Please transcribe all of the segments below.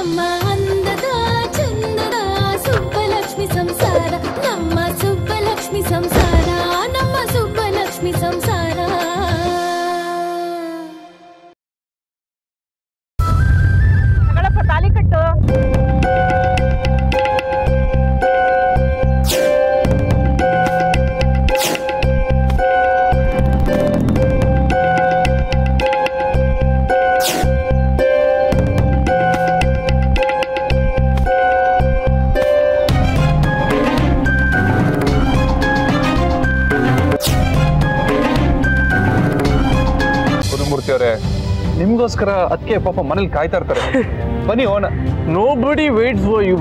ನಮ್ಮ ಅಂದದ ಚಂದದ ಸುಬ್ಬಲಕ್ಷ್ಮಿ ಸಂಸಾರ, ನಮ್ಮ ಸುಬ್ಬಲಕ್ಷ್ಮಿ ಸಂಸಾರ, ನಮ್ಮ ಸುಬ್ಬಲಕ್ಷ್ಮಿ ಸಂಸಾರ. ತಾಲಿ ಕಟ್ಟು. ಗುರುಮೂರ್ತಿ ಅವರೇ, ನಿಮ್ಗೋಸ್ಕರ ಅದಕ್ಕೆ ಪಾಪ ಮನೇಲಿ ಕಾಯ್ತಾ ಇರ್ತಾರೆ. ಬನ್ನಿ ಹೋಣ. Nobody waits for you.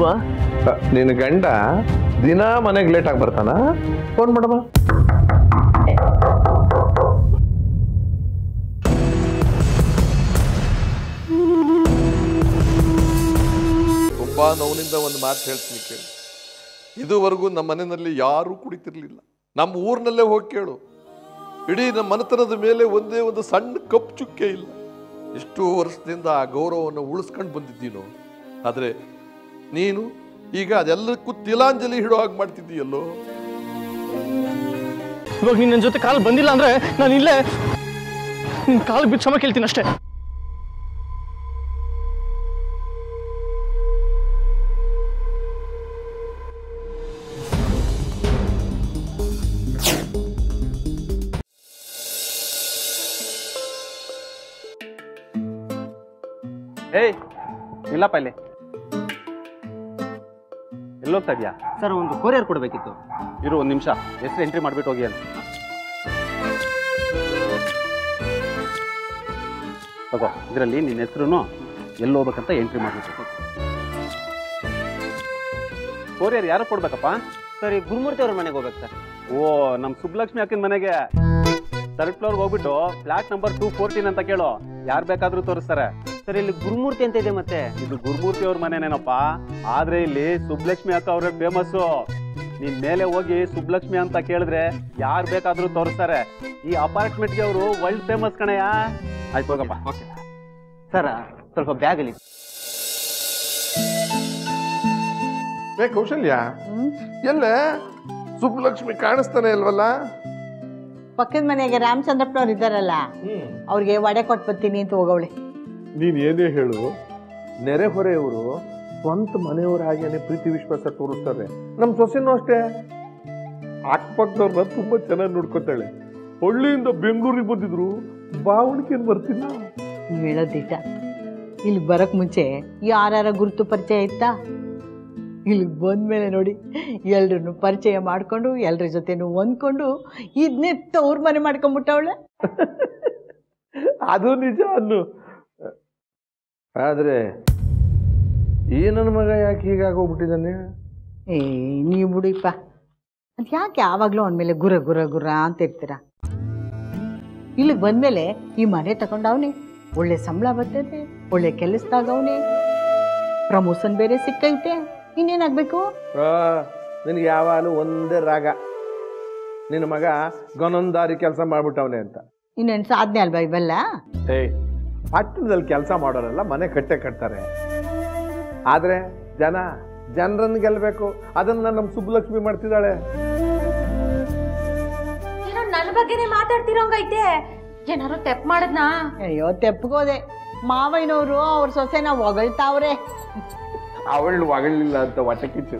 ನಿನ್ನ ಗಂಡ ದಿನ ಮನೆಗೆ ಲೇಟ್ ಆಗಿ ಬರ್ತಾನ? ಫೋನ್ ಮಾಡಮ್ಮ. ತುಂಬಾ ನೋವಿನಿಂದ ಒಂದು ಮಾತು ಹೇಳ್ತೀನಿ ಕೇಳಿ. ಇದುವರೆಗೂ ನಮ್ಮ ಮನೆಯಲ್ಲಿ ಯಾರೂ ಕುಡಿತಿರ್ಲಿಲ್ಲ. ನಮ್ಮ ಊರಿನಲ್ಲೇ ಹೋಗಿ ಕೇಳು, ಇಡೀ ನಮ್ಮ ಮನೆತನದ ಮೇಲೆ ಒಂದೇ ಒಂದು ಸಣ್ಣ ಕಪ್ಪು ಚುಕ್ಕೆ ಇಲ್ಲ. ಎಷ್ಟೋ ವರ್ಷದಿಂದ ಆ ಗೌರವವನ್ನು ಉಳಿಸ್ಕೊಂಡು ಬಂದಿದ್ದೀನೋ, ಆದರೆ ನೀನು ಈಗ ಅದೆಲ್ಲಕ್ಕೂ ತಿಲಾಂಜಲಿ ಹಿಡೋ ಹಾಗೆ ಮಾಡ್ತಿದ್ದೀಯಲ್ಲೋ. ಇವಾಗ ನೀನು ನನ್ನ ಜೊತೆ ಕಾಲು ಬಂದಿಲ್ಲ ಅಂದ್ರೆ ನಾನು ಇಲ್ಲೇ ನಿನ್ನ ಕಾಲು ಬಿದ್ದು ಕ್ಷಮೆ ಕೇಳ್ತೀನಿ ಅಷ್ಟೇ. ಏಯ್ ಇಲ್ಲಪ್ಪ, ಇಲ್ಲಿ ಎಲ್ಲೋಗ್ತಾ ಇದೆಯಾ? ಸರ್, ಒಂದು ಕೊರಿಯರ್ ಕೊಡಬೇಕಿತ್ತು. ಇರು ಒಂದು ನಿಮಿಷ, ಹೆಸರು ಎಂಟ್ರಿ ಮಾಡ್ಬಿಟ್ಟು ಹೋಗಿ ಅಂತ. ತಗೋ, ಇದರಲ್ಲಿ ನಿನ್ನ ಹೆಸರು ಎಲ್ಲಿ ಹೋಗ್ಬೇಕಂತ ಎಂಟ್ರಿ ಮಾಡ್ಬಿಟ್ಟು. ಕೊರಿಯರ್ ಯಾರು ಕೊಡ್ಬೇಕಪ್ಪ? ಸರ್, ಈ ಗುರುಮೂರ್ತಿ ಅವ್ರ ಮನೆಗೆ ಹೋಗ್ಬೇಕು ಸರ್. ಓ, ನಮ್ಮ ಸುಬ್ಬಲಕ್ಷ್ಮಿ ಅಕ್ಕನ ಮನೆಗೆ. ಥರ್ಡ್ ಫ್ಲೋರ್ಗೆ ಹೋಗ್ಬಿಟ್ಟು ಫ್ಲಾಟ್ ನಂಬರ್ 214 ಅಂತ ಕೇಳು, ಯಾರು ಬೇಕಾದ್ರೂ ತೋರಿಸ್ತಾರೆ. ಸರ್, ಇಲ್ಲಿ ಗುರುಮೂರ್ತಿ ಅಂತ ಇದೆ. ಮತ್ತೆ ಇದು ಗುರುಮೂರ್ತಿ ಅವ್ರ ಮನೆನೇನಪ್ಪ, ಆದ್ರೆ ಇಲ್ಲಿ ಸುಬ್ಬಲಕ್ಷ್ಮಿ ಅಕ್ಕ ಅವ್ರೆ ಫೇಮಸ್ಸು. ನೀನ್ ಮೇಲೆ ಹೋಗಿ ಸುಬ್ಬಲಕ್ಷ್ಮಿ ಅಂತ ಕೇಳಿದ್ರೆ ಯಾರು ಬೇಕಾದ್ರೂ ತೋರಿಸ್ತಾರೆ. ಈ ಅಪಾರ್ಟ್ಮೆಂಟ್ಗೆ ಅವರು ವರ್ಲ್ಡ್ ಫೇಮಸ್ ಕಣಯ್ಯ. ಆಯ್ತು ಹೋಗಪ್ಪ. ಓಕೆ ಸರ್, ಸ್ವಲ್ಪ ಬ್ಯಾಗಲ್ಲಿ. ಕೌಶಲ್ಯ, ಎಲ್ಲ ಸುಬ್ಬಲಕ್ಷ್ಮಿ ಕಾಣಿಸ್ತಾನೆ ಇಲ್ವಲ್ಲ? ಪಕ್ಕದ ಮನೆಗೆ ರಾಮಚಂದ್ರಪ್ಪನವ್ರು ಇದ್ದಾರಲ್ಲ, ಅವ್ರಿಗೆ ವಡೆ ಕೊಟ್ಟು ಬರ್ತೀನಿ ಅಂತ ಹೋಗವಳೆ. ನೀನ್ ಏನೇ ಹೇಳು, ನೆರೆಹೊರೆಯವರು ಸ್ವಂತ ಮನೆಯವ್ರ ಹಾಗೇನೆ ಪ್ರೀತಿ ವಿಶ್ವಾಸ ತೋರಿಸ್ತಾರೆ. ನಮ್ ಸೊಸೆನೂ ಅಷ್ಟೇ, ಅಕ್ಕಪಕ್ಕದವ್ರನ್ನ ತುಂಬಾ ಚೆನ್ನಾಗಿ ನೋಡ್ಕೊತಾಳೆ. ಹಳ್ಳಿಯಿಂದ ಬೆಂಗಳೂರಿಗೆ ಬಂದಿದ್ರು ಬಾವಣಿಕೆನ್ ಬರ್ತಿಲ್ಲ. ನೀವು ಹೇಳೋದಿಟ್ಟ. ಇಲ್ಲಿ ಬರಕ್ ಮುಂಚೆ ಯಾರ ಗುರುತು ಪರಿಚಯ ಇತ್ತಾ? ಇಲ್ಲಿಗೆ ಬಂದ್ಮೇಲೆ ನೋಡಿ, ಎಲ್ರನ್ನು ಪರಿಚಯ ಮಾಡ್ಕೊಂಡು ಎಲ್ರ ಜೊತೆನೂ ಹೊಂದ್ಕೊಂಡು ಇದನ್ನೇ ತವ್ರ ಮನೆ ಮಾಡ್ಕೊಂಡ್ಬಿಟ್ಟವಳೆ. ಅದು ನಿಜ ಅನ್ನು. ಆದ್ರೆ ಈ ನನ್ನ ಮಗ ಯಾಕೆ ಹೀಗಾಗೋಗ್ಬಿಟ್ಟಿದ್ದಾನೆ? ಏ ನೀವು ಬಿಡಿಪ್ಪ, ಅದು ಯಾಕೆ ಯಾವಾಗಲೂ ಅವನ ಮೇಲೆ ಗುರ ಗುರ ಗುರ ಅಂತ ಇರ್ತೀರ? ಇಲ್ಲಿಗೆ ಬಂದ್ಮೇಲೆ ಈ ಮನೆ ತಗೊಂಡವನೇ, ಒಳ್ಳೆ ಸಂಬಳ ಬರ್ತೈತೆ, ಒಳ್ಳೆ ಕೆಲಸದಾಗವನೇ, ಪ್ರಮೋಷನ್ ಬೇರೆ ಸಿಕ್ಕೈತೆ. ಇನ್ನೇನಾಗಬೇಕು? ನಿನಗೆ ಯಾವಾಗಲೂ ಒಂದೇ ರಾಗ, ನಿನ್ನ ಮಗ ಗನೊಂದಾರಿ ಕೆಲಸ ಮಾಡ್ಬಿಟ್ಟವನೆ ಅಂತ. ಇನ್ನೇನು ಸಾಧನೆ ಅಲ್ವಾ ಇವೆಲ್ಲ? ಏಯ್, ಪಟ್ಟಣದಲ್ಲಿ ಕೆಲಸ ಮಾಡೋರೆಲ್ಲ ಮನೆ ಕಟ್ತಾರೆ. ಆದ್ರೆ ಜನರನ್ನು ಗೆಲ್ಬೇಕು, ಅದನ್ನ ನಮ್ಮ ಸುಬ್ಬಲಕ್ಷ್ಮಿ ಮಾಡ್ತಿದ್ದಾಳೆ. ಏನೋ ನನ್ನ ಬಗ್ಗೆನೇ ಮಾತಾಡ್ತಿರೋಂಗೈತೆ. ಏನಾರು ತೆಪ್ ಮಾಡದ್ನಾ? ಅಯ್ಯೋ, ತೆಪ್ಪಗೋದೆ. ಮಾವಯ್ಯನವರು ಅವ್ರ ಸೊಸೆನ ಹೊಗಳ್ತಾವ್ರೆ. ಅವಳು ಹೊಗಳಿಲ್ಲ ಅಂತ ಹೊಟ್ಟೆ ಕಿಚ್ಚು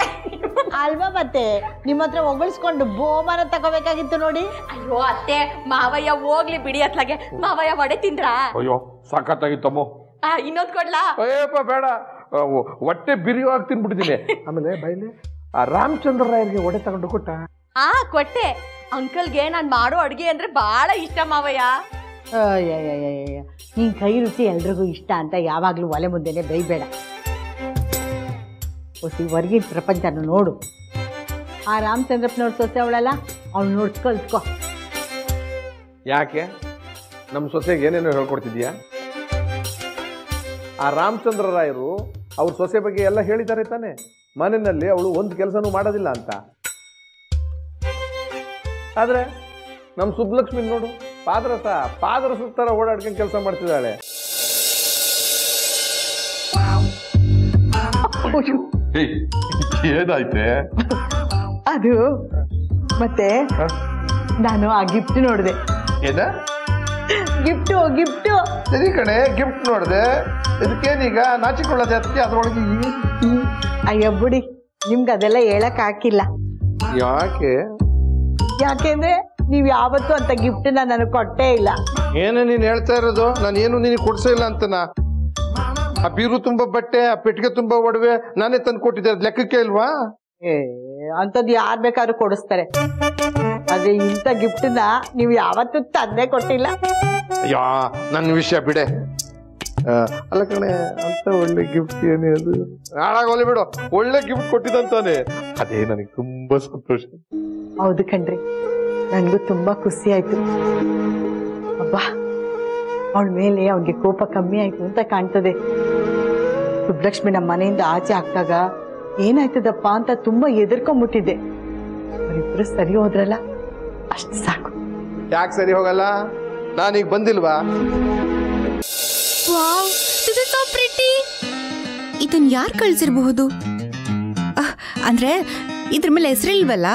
ಅಲ್ವಾ? ಮತ್ತೆ ನಿಮ್ಮ ಹತ್ರ ಹೊಗಳಿಸ್ಕೊಂಡು ಬಹುಮಾನ ತಗೋಬೇಕಾಗಿತ್ತು ನೋಡಿ. ಅಯ್ಯೋ ಅತ್ತೆ, ಮಾವಯ್ಯ ಹೋಗ್ಲಿ ಬಿಡಿ ಅತ್ಲಾಗೆ. ಮಾವಯ್ಯ ವಡೆ ತಿಂದ್ರಾ? ಅಯ್ಯೋ ಸಾಕತ್ತಾಗಿತ್ತಮ್ಮ. ಇನ್ನೊಂದ್ ಕೊಡ್ಲಾ? ಅಯ್ಯಪ್ಪ ಬೇಡ, ಹೊಟ್ಟೆ ಬಿರಿಯುವಾಗ ತಿನ್ಬಿಡ್ತೀನಿ. ಆಮೇಲೆ ಬೈಲಿ, ಆ ರಾಮಚಂದ್ರ ರಾಯರಿಗೆ ಒಡೆ ತಗೊಂಡು ಕೊಟ್ಟ? ಕೊಟ್ಟೆ. ಅಂಕಲ್ಗೆ ನಾನ್ ಮಾಡೋ ಅಡ್ಗೆ ಅಂದ್ರೆ ಬಹಳ ಇಷ್ಟ ಮಾವಯ್ಯ. ಅಯ್ಯಯ್ಯಯ್ಯ, ನಿನ್ ಕೈ ರುಚಿ ಎಲ್ರಿಗೂ ಇಷ್ಟ ಅಂತ ಯಾವಾಗ್ಲೂ ಒಲೆ ಮುಂದೆನೆ ಬೈಬೇಡ. ಹೊರಗಿನ ಪ್ರಪಂಚನ ನೋಡು. ಆ ರಾಮಚಂದ್ರಪ್ಪನವ್ರ ಸೊಸೆ ಅವಳಲ್ಲ, ಅವ್ಳು ನೋಡಿ ಕಲ್ತ್ಕೊ. ಯಾಕೆ ನಮ್ಮ ಸೊಸೆಗೆ ಏನೇನೋ ಹೇಳ್ಕೊಡ್ತಿದ್ಯಾ? ಆ ರಾಮಚಂದ್ರ ರಾಯರು ಅವ್ರ ಸೊಸೆ ಬಗ್ಗೆ ಎಲ್ಲ ಹೇಳಿದ್ದಾರೆ ತಾನೆ. ಮನೆಯಲ್ಲಿ ಅವಳು ಒಂದು ಕೆಲಸನೂ ಮಾಡೋದಿಲ್ಲ ಅಂತ. ಆದ್ರೆ ನಮ್ಮ ಸುಬ್ಬಲಕ್ಷ್ಮಿ ನೋಡು, ಪಾದರಸ ಥರ ಓಡಾಡ್ಕೊಂಡು ಕೆಲಸ ಮಾಡ್ತಿದ್ದಾಳೆ. ಏನಾಯ್ತೆ? ಅದು ಮತ್ತೆ ನಾನು ಆ ಗಿಫ್ಟ್ ನೋಡಿದೆ. ಏನ ಗಿಫ್ಟು ಸರಿ ಕಣೆ, ಗಿಫ್ಟ್ ನೋಡಿದೆ. ಇದಕ್ಕೇನೀಗ ನಾಚಿಕೊಳ್ಳದೆ? ಅದಕ್ಕೆ ಅದ್ರೊಳಗೆ ಅಯ್ಯ ಬಿಡಿ, ನಿಮ್ಗೆ ಅದೆಲ್ಲ ಹೇಳಕ್ ಹಾಕಿಲ್ಲ. ಯಾಕೆಂದ್ರೆ ನೀವ್ ಯಾವತ್ತೂ ಅಂತ ಗಿಫ್ಟ್ ನನಗೆ ಕೊಟ್ಟೇ ಇಲ್ಲ. ಏನ ನೀನ್ ಹೇಳ್ತಾ ಇರೋದು? ನಾನು ಏನು ನಿನಗೆ ಕೊಡ್ಸೇ ಇಲ್ಲ ಅಂತನಾ? ಆ ಬೀರು ತುಂಬಾ ಬಟ್ಟೆ, ಆ ಪೆಟ್ಟಿಗೆ ತುಂಬಾ ಒಡವೆ ನಾನೇ ತಂದು ಕೊಟ್ಟಿದ್ದೆ, ಅದ್ ಲೆಕ್ಕಕ್ಕೆ ಇಲ್ವಾ? ಅಂತದ್ ಯಾರ್ ಬೇಕಾದ್ರೂ ಕೊಡಿಸ್ತಾರೆ, ಆದ್ರೆ ಇಂಥ ಗಿಫ್ಟ್ನ ನೀವು ಯಾವತ್ತೂ ತಂದೆ ಕೊಟ್ಟಿಲ್ಲ. ಯಾ ನನ್ನ ವಿಷಯ ಬಿಡೆ. ಅಲ್ಲ ಕಣೆ, ಅಂತ ಒಳ್ಳೆ ಗಿಫ್ಟ್ ಏನೇ ಅದು? ಹಾಳಾಗೋಲಿ ಬಿಡು, ಒಳ್ಳೆ ಗಿಫ್ಟ್ ಕೊಟ್ಟಿದಂತಾನೆ, ಅದೇ ನನಗೆ ತುಂಬಾ ಸಂತೋಷ. ಹೌದು ಕಣ್ರಿ, ನನ್ಗೂ ತುಂಬಾ ಖುಷಿ ಆಯ್ತು. ಅಬ್ಬಾ, ಅವಳ ಮೇಲೆ ಅವನಿಗೆ ಕೋಪ ಕಮ್ಮಿ ಆಯ್ತು ಅಂತ ಕಾಣ್ತದೆ. ಸುಬ್ಲಕ್ಷ್ಮಿ ನಮ್ಮ ಮನೆಯಿಂದ ಆಚೆ ಹಾಕ್ದಾಗ ಏನಾಯ್ತದಪ್ಪ ಅಂತ ತುಂಬಾ ಎದುರ್ಕೊಂಡ್ಬಿಟ್ಟಿದ್ದೆ. ಅವರಿಬ್ರು ಸರಿ ಹೋದ್ರಲ್ಲ, ಅಷ್ಟು ಸಾಕು. ಯಾಕೆ ಸರಿ ಹೋಗಲ್ಲ? ನಾನೀಗ ಬಂದಿಲ್ವಾ? Wow, this is so pretty. ಇದನ್ನ ಯಾರು ಕಳ್ಸಿರಬಹುದು? ಅಂದ್ರೆ ಇದ್ರ ಮೇಲೆ ಹೆಸರಿಲ್ವಲ್ಲ,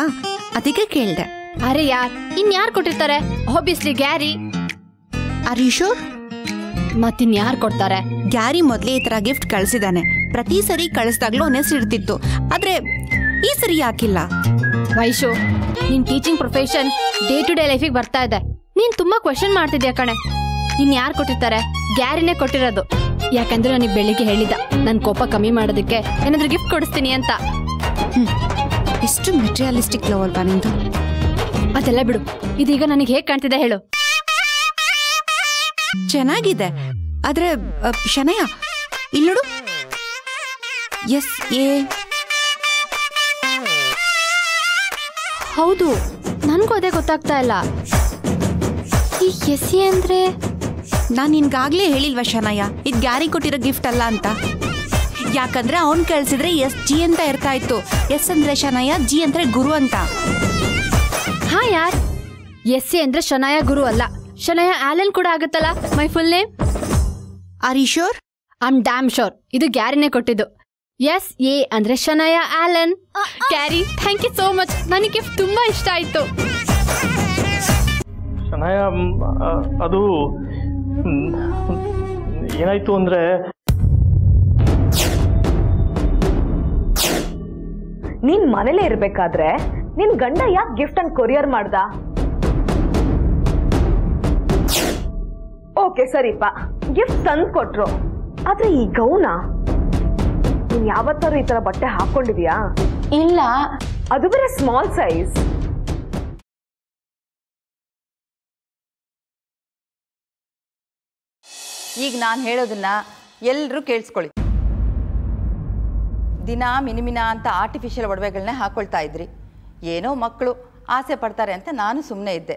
ಅದಕ್ಕೆ ಕೇಳ್ದೆ. ಅರೆ ಯಾರ್, ಇನ್ಯಾರು ಕೊಟ್ಟಿರ್ತಾರೆ? Obviously Gary. Are you sure? ಮತ್ತಿನ್ಯಾರು ಕೊಡ್ತಾರೆ? ಗ್ಯಾರಿ ಮೊದ್ಲೇ ಈ ತರ ಗಿಫ್ಟ್ ಕಳ್ಸಿದಾನೆ. ಪ್ರತಿ ಸರಿ ಕಳಿಸ್ದಾಗ್ಲೂ ಅವನ ಹೆಸರಿರ್ತಿತ್ತು, ಆದ್ರೆ ಈ ಸರಿ ಯಾಕಿಲ್ಲ? ವೈಶು, ನಿನ್ teaching profession day to day ಲೈಫಿಗೆ ಬರ್ತಾ ಇದೆ. ನೀನ್ ತುಂಬಾ ಕ್ವೆಶ್ಚನ್ ಮಾಡ್ತಿದ್ಯಾ ಕಣೆ. ಇನ್ ಯಾರು ಕೊಟ್ಟಿರ್ತಾರೆ? ಗ್ಯಾರಿನೇ ಕೊಟ್ಟಿರೋದು. ಯಾಕಂದ್ರೆ ನನಗೆ ಬೆಳಿಗ್ಗೆ ಹೇಳಿದ ನನ್ ಕೋಪ ಕಮ್ಮಿ ಮಾಡೋದಕ್ಕೆ ಏನಾದ್ರೂ ಗಿಫ್ಟ್ ಕೊಡಿಸ್ತೀನಿ ಅಂತ. ಎಷ್ಟು ಮೆಟೀರಿಯಲಿಸ್ಟಿಕ್ ಲವ್ ಅಲ್ವಾ ನಿಂದು? ಅದೆಲ್ಲ ಬಿಡು, ಇದೀಗ ನನಗೆ ಹೇಗ್ ಕಾಣ್ತಿದೆ ಹೇಳು? ಚೆನ್ನಾಗಿದೆ, ಆದ್ರೆ ಶನಯ ಇಲ್ಲೋಡು. S A. ಹೌದು, ನನ್ಗೂ ಅದೇ ಗೊತ್ತಾಗ್ತಾ ಇಲ್ಲ. ಈ ಎಸ್ ಎ ಅಂದ್ರೆ? ನಾನ್ ನಿನ್ಗಾಗ್ಲೇ ಹೇಳಿಲ್ವಾ ಶನಯ, ಇದು ಗ್ಯಾರಿ ಕೊಟ್ಟಿರೋ ಗಿಫ್ಟ್ ಅಲ್ಲ ಅಂತ. ಯಾಕಂದ್ರೆ ಅವ್ನ್ ಕಳ್ಸಿದ್ರೆ ಎಸ್ ಜಿ ಅಂತ ಇರ್ತಾ ಇತ್ತು. ಎಸ್ ಅಂದ್ರೆ ಶನಯ, ಜಿ ಅಂದ್ರೆ ಗುರು ಅಂತ. ಹಾ ಯಾರ್, ಎಸ್ ಎ ಅಂದ್ರೆ ಶನಯ ಗುರು ಅಲ್ಲ, ಶನಯ ಆಲನ್ ಕೂಡ ಆಗುತ್ತಲ್ಲ. My full name. Are you sure? I am damn sure, ಇದು ಗ್ಯಾರಿನೇ ಕೊಟ್ಟಿದ್ದು. ಎಸ್ ಎ ಅಂದ್ರೆ Shanaya Alan. Gary, thank you so much, ನನಗೆ ಗಿಫ್ಟ್ ತುಂಬಾ ಇಷ್ಟ ಆಯ್ತು. ಶನಯ, ಅದು ಏನಾಯ್ತು ಅಂದ್ರೆ, ನೀನ್ ಮನೇಲೇ ಇರ್ಬೇಕಾದ್ರೆ ನಿನ್ ಗಂಡ ಯಾಕೆ ಗಿಫ್ಟ್ ಅನ್ನು ಕೊರಿಯರ್ ಮಾಡ್ದ? ಓಕೆ ಸರಿಪ್ಪ, ಗಿಫ್ಟ್ ತಂದು ಕೊಟ್ರು, ಆದ್ರೆ ಈ ಗೌನ ನೀನ್ ಯಾವತ್ತಾರು ಈ ತರ ಬಟ್ಟೆ ಹಾಕೊಂಡಿದ್ಯಾ? ಇಲ್ಲ. ಅದು ಬೇರೆ ಸ್ಮಾಲ್ ಸೈಜ್. ಈಗ ನಾನು ಹೇಳೋದನ್ನ ಎಲ್ಲರೂ ಕೇಳಿಸ್ಕೊಳ್ಳಿ. ದಿನ ಮಿನಿಮಿನ ಅಂತ ಆರ್ಟಿಫಿಷಿಯಲ್ ಒಡವೆಗಳನ್ನೇ ಹಾಕೊಳ್ತಾ ಇದ್ರಿ. ಏನೋ ಮಕ್ಕಳು ಆಸೆ ಪಡ್ತಾರೆ ಅಂತ ನಾನು ಸುಮ್ಮನೆ ಇದ್ದೆ.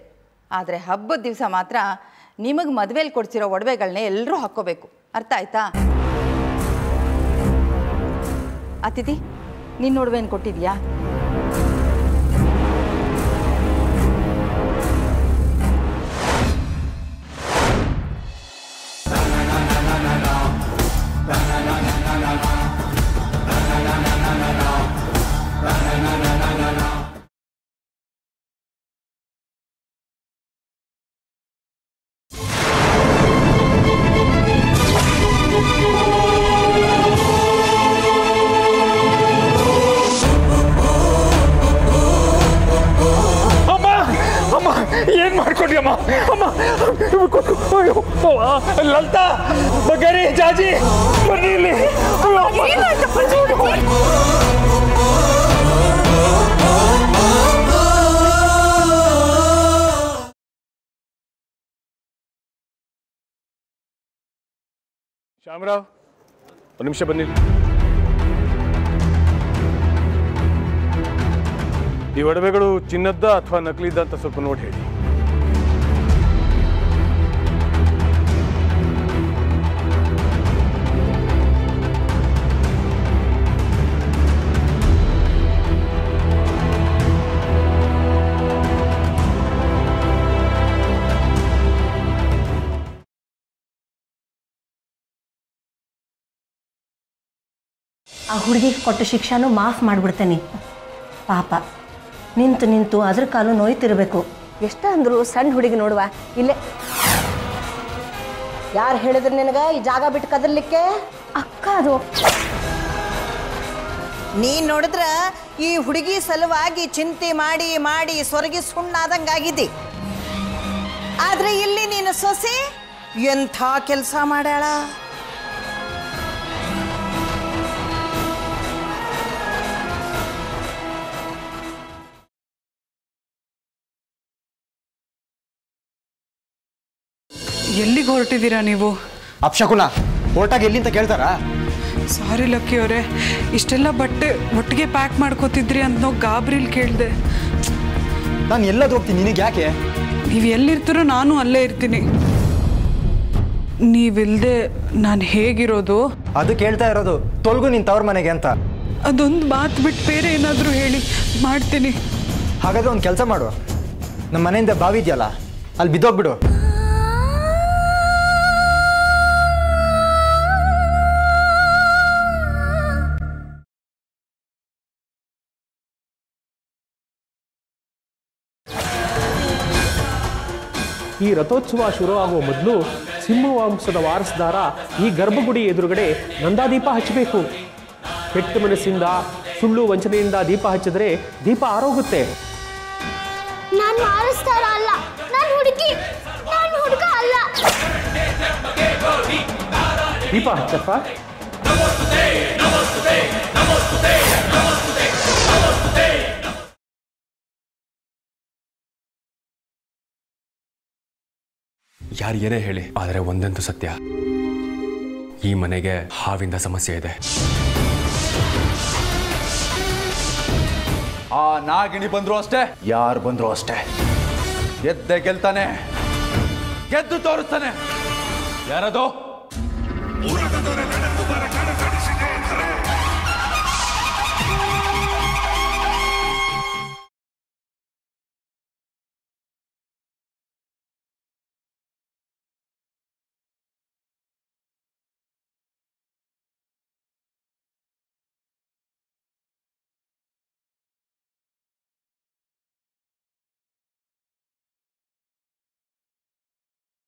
ಆದರೆ ಹಬ್ಬದ ದಿವಸ ಮಾತ್ರ ನಿಮಗೆ ಮದುವೆಯಲ್ಲಿ ಕೊಡ್ಸಿರೋ ಒಡವೆಗಳನ್ನೇ ಎಲ್ಲರೂ ಹಾಕ್ಕೋಬೇಕು. ಅರ್ಥ ಆಯ್ತಾ? ಅತಿಥಿ, ನಿನ್ನ ಒಡವೆಯನ್ನು ಕೊಟ್ಟಿದ್ಯಾ? ಏನ್ ಮಾಡ್ಕೊಡ್ಯಮ್ಮ? ಅಮ್ಮ, ಲಲಿತಾ, ಬಗರಿ, ಜಾಜಿ, ಬನ್ನಿ ಇಲ್ಲಿ. ಶ್ಯಾಮರಾವ್, ಒಂದು ನಿಮಿಷ ಬನ್ನಿ. ಈ ಒಡವೆಗಳು ಚಿನ್ನದ್ದ ಅಥವಾ ನಕಲಿದ್ದ ಅಂತ ಸ್ವಲ್ಪ ನೋಡಿ ಹೇಳಿ. ಆ ಹುಡುಗಿಗೆ ಕೊಟ್ಟ ಶಿಕ್ಷಾನು ಮಾಫ್ ಮಾಡಿಬಿಡ್ತೇನೆ. ಪಾಪ ನಿಂತು ನಿಂತು ಅದ್ರ ಕಾಲು ನೋಯ್ತಿರ್ಬೇಕು. ಎಷ್ಟ ಅಂದ್ರು ಸಣ್ಣ ಹುಡುಗಿ ನೋಡುವ ಇಲ್ಲೇ. ಯಾರು ಹೇಳಿದ್ರು ನಿನಗೆ ಈ ಜಾಗ ಬಿಟ್ಟು ಕದರ್ಲಿಕ್ಕೆ? ಅಕ್ಕ ಅದು. ನೀನ್ ನೋಡಿದ್ರ ಈ ಹುಡುಗಿ ಸಲುವಾಗಿ ಚಿಂತೆ ಮಾಡಿ ಮಾಡಿ ಸೊರಗಿ ಸುಣ್ಣಾದಂಗಾಗಿದ್ದಿ. ಆದ್ರೆ ಇಲ್ಲಿ ನೀನು ಸೊಸೆ ಎಂಥ ಕೆಲಸ ಮಾಡ್ಯಾಳ. ಎಲ್ಲಿಗೆ ಹೊರಟಿದ್ದೀರಾ ನೀವು? ಅಪ್ಶಕುನ ಹೊರಟಾಗಿ ಎಲ್ಲಿಂತ ಕೇಳ್ತಾರಾ? ಸಾರಿ ಲಕ್ಕಿ ಅವರೇ, ಇಷ್ಟೆಲ್ಲ ಬಟ್ಟೆ ಒಟ್ಟಿಗೆ ಪ್ಯಾಕ್ ಮಾಡ್ಕೋತಿದ್ರಿ ಅಂತ ನಾವು ಗಾಬರಿಲಿ ಕೇಳಿದೆ. ನಾನು ಎಲ್ಲದು ಹೋಗ್ತೀನಿ, ನಿನಗೆ ಯಾಕೆ? ನೀವು ಎಲ್ಲಿರ್ತೀರೋ ನಾನು ಅಲ್ಲೇ ಇರ್ತೀನಿ. ನೀವಿಲ್ದೆ ನಾನು ಹೇಗಿರೋದು? ಅದು ಕೇಳ್ತಾ ಇರೋದು ತೊಲಗು ನಿನ್ ತವ್ರ ಮನೆಗೆ ಅಂತ. ಅದೊಂದು ಮಾತು ಬಿಟ್ಟು ಬೇರೆ ಏನಾದರೂ ಹೇಳಿ, ಮಾಡ್ತೀನಿ. ಹಾಗಾದ್ರೆ ಒಂದು ಕೆಲಸ ಮಾಡು, ನಮ್ಮ ಮನೆಯಿಂದ ಬಾವಿ ಇದೆಯಲ್ಲ ಅಲ್ಲಿ ಬಿದ್ದೋಗ್ಬಿಡು. ಈ ರಥೋತ್ಸವ ಶುರುವಾಗುವ ಮೊದಲು ಸಿಂಹವಂಶದ ವಾರಸದಾರ ಈ ಗರ್ಭಗುಡಿ ಎದುರುಗಡೆ ನಂದಾದೀಪ ಹಚ್ಚಬೇಕು. ಕೆಟ್ಟ ಮನಸ್ಸಿಂದ ಸುಳ್ಳು ವಂಚನೆಯಿಂದ ದೀಪ ಹಚ್ಚಿದ್ರೆ ದೀಪ ಆರೋಗುತ್ತೆ. ನಾನು ವಾರಸದಾರ ಅಲ್ಲ, ನಾನು ಹುಡುಗಿ, ನಾನು ಹುಡುಗ ಅಲ್ಲ. ದೀಪ ಹಚ್ಚಪ್ಪ. ಯಾರು ಏನೇ ಹೇಳಿ, ಆದರೆ ಒಂದಂತೂ ಸತ್ಯ, ಈ ಮನೆಗೆ ಹಾವಿಂದ ಸಮಸ್ಯೆ ಇದೆ. ಆ ನಾಗಿಣಿ ಬಂದ್ರು ಅಷ್ಟೇ, ಯಾರು ಬಂದ್ರು ಅಷ್ಟೇ, ಗೆದ್ದೆ ಗೆಲ್ತಾನೆ, ಗೆದ್ದು ತೋರಿಸ್ತಾನೆ. ಯಾರದು?